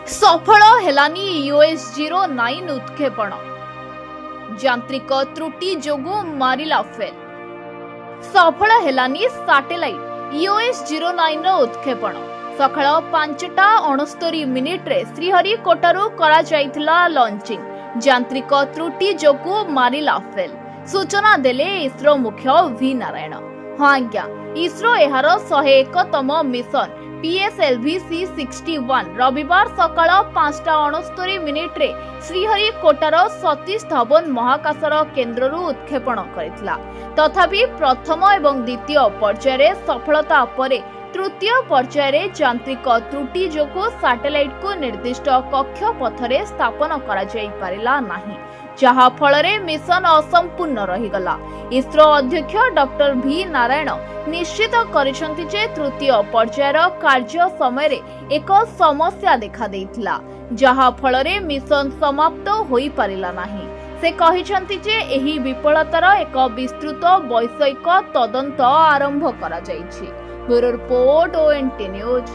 सफल हेलानी US-09 उत्क्षेपण यांत्रिक त्रुटि जोगु मारिला फेल। सफल हेलानी सैटेलाइट US-09 उत्क्षेपण सकाळ 5:69 मिनिट्रे श्रीहरिकोटारू करा जायथिला लॉन्चिंग यांत्रिक त्रुटि जोगु मारिला फेल। सूचना देले इसरो मुख्य वी नारायण। हाँ आज्ञा, इसरो एहार 101तम मिशन PSLV-C61 रविवार सकाळ 5:69 मिनिट्रे श्रीहरिकोटार सतीश धवन महाकाशर केन्द्ररू उत्क्षेपण करितला। तथापि प्रथम एवं द्वितीय पर्यायर सफलता परे तृतीय पर्यायर यांत्रिक त्रुटि जोगु सैटेलाइट को निर्दिष्ट कक्ष पथरे स्थापन करा जाई पारिला नाही, जहा फलरे मिशन असंपूर्ण रहीगला। इसरो अध्यक्ष डॉक्टर वी नारायण निश्चित करिसंति जे तृतीय पर्यायर कार्य समय एक समस्या देखा देइथिला, जहा फलरे मिशन समाप्त होई पारिला नाही। से कहिसंति जे एही विफलतार एक विस्तृत वैषयिक तदंत आरंभ करा जाइछि। Bureau report ONT news.